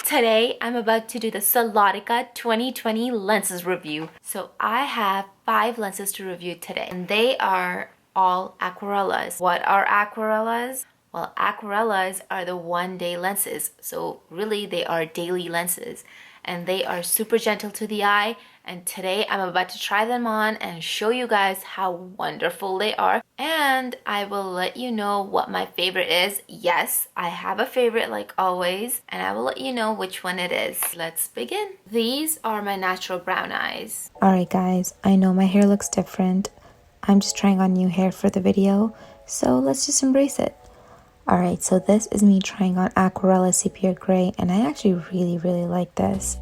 Today, I'm about to do the Solotica 2020 lenses review. So I have 5 lenses to review today, and they are all Aquarellas. What are Aquarellas? Well, Aquarellas are the one-day lenses, so really they are daily lenses, and they are super gentle to the eye. And today I'm about to try them on and show you guys how wonderful they are, and I will let you know what my favorite is. Yes, I have a favorite like always, and I will let you know which one it is. Let's begin. These are my natural brown eyes. Alright guys, I know my hair looks different. I'm just trying on new hair for the video, so let's just embrace it. Alright, so this is me trying on Aquarella Sea Green, and I actually really like this.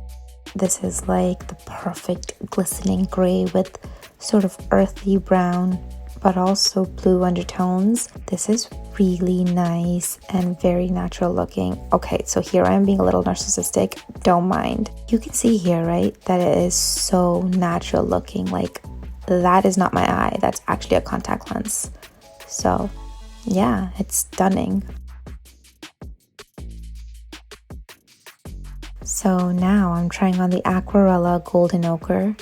This is like the perfect glistening gray with sort of earthy brown, but also blue undertones. This is really nice and very natural looking. Okay, so here I am being a little narcissistic, don't mind. You can see here, right, that it is so natural looking. Like, that is not my eye, that's actually a contact lens. So yeah, it's stunning. So now I'm trying on the Aquarella Golden Ochre.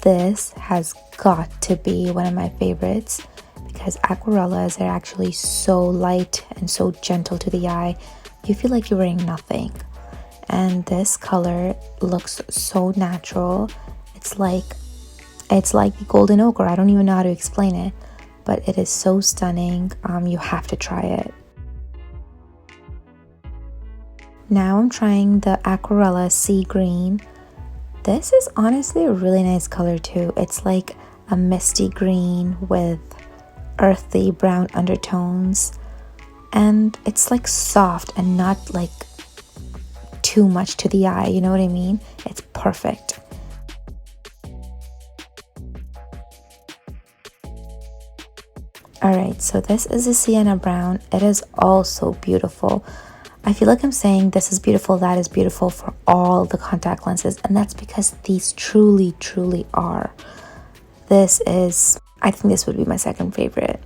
This has got to be one of my favorites because Aquarellas are actually so light and so gentle to the eye. You feel like you're wearing nothing. And this color looks so natural. It's like the Golden Ochre. I don't even know how to explain it, but it is so stunning. You have to try it. Now I'm trying the Aquarella Sea Green. This is honestly a really nice color too. It's like a misty green with earthy brown undertones, and it's like soft and not like too much to the eye, you know what I mean? It's perfect. Alright, so this is a Sienna Brown. It is also beautiful. I feel like I'm saying this is beautiful, that is beautiful for all the contact lenses, and that's because these truly are. I think this would be my second favorite.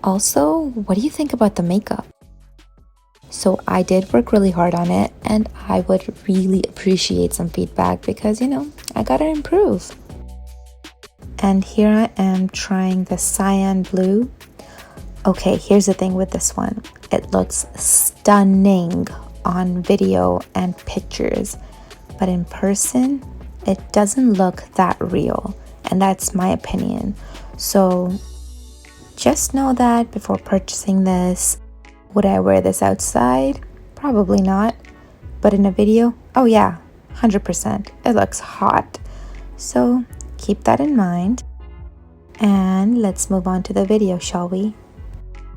Also, what do you think about the makeup? So I did work really hard on it, and I would really appreciate some feedback because, you know, I gotta improve. And here I am trying the cyan blue. Okay, here's the thing with this one. It looks stunning on video and pictures, but in person, it doesn't look that real, and that's my opinion. So just know that before purchasing this. Would I wear this outside? Probably not. But in a video? Oh yeah, 100%. It looks hot. So keep that in mind. And let's move on to the video, shall we?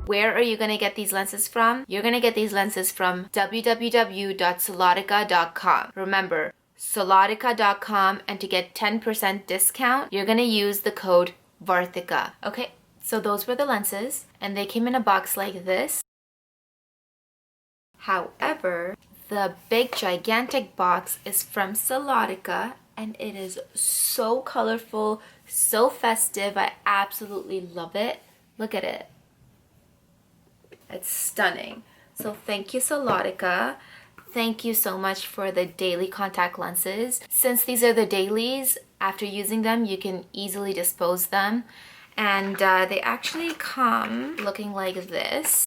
Where are you going to get these lenses from? You're going to get these lenses from www.solotica.com. Remember, solotica.com, and to get 10% discount, you're going to use the code Vartika. Okay, so those were the lenses, and they came in a box like this. However, the big gigantic box is from Solotica, and it is so colorful, so festive. I absolutely love it. Look at it. It's stunning. So thank you, Solotica. Thank you so much for the daily contact lenses. Since these are the dailies, after using them, you can easily dispose them. And they actually come looking like this.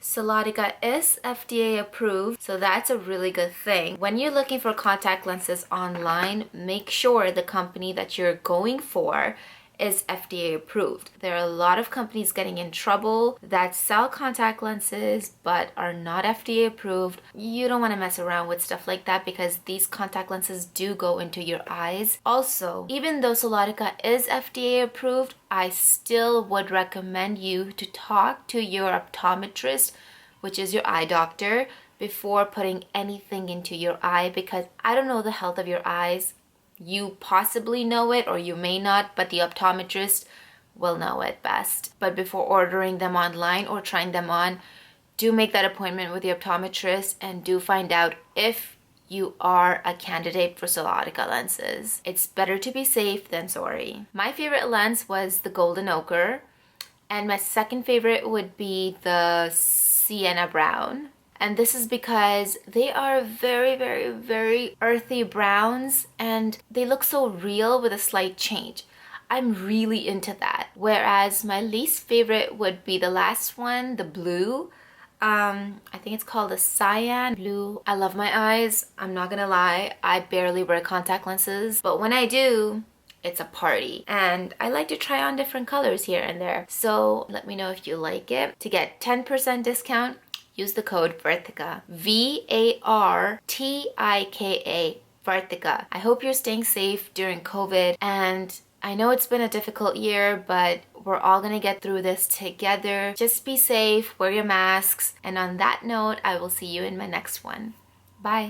Solotica is FDA approved, so that's a really good thing. When you're looking for contact lenses online, make sure the company that you're going for is FDA approved. There are a lot of companies getting in trouble that sell contact lenses but are not FDA approved. You don't want to mess around with stuff like that because these contact lenses do go into your eyes. Also, even though Solotica is FDA approved, I still would recommend you to talk to your optometrist, which is your eye doctor, before putting anything into your eye, because I don't know the health of your eyes. You possibly know it or you may not, but the optometrist will know it best. But before ordering them online or trying them on, do make that appointment with the optometrist and do find out if you are a candidate for Solotica lenses. It's better to be safe than sorry. My favorite lens was the Golden Ochre, and my second favorite would be the Sienna Brown. And this is because they are very, very, very earthy browns and they look so real with a slight change. I'm really into that. Whereas my least favorite would be the last one, the blue. I think it's called the cyan blue. I love my eyes. I'm not gonna lie. I barely wear contact lenses, but when I do, it's a party. And I like to try on different colors here and there. So let me know if you like it. To get 10% discount, use the code Vartika. VARTIKA. Vartika. I hope you're staying safe during COVID, and I know it's been a difficult year, but we're all gonna get through this together. Just be safe, wear your masks, and on that note, I will see you in my next one. Bye.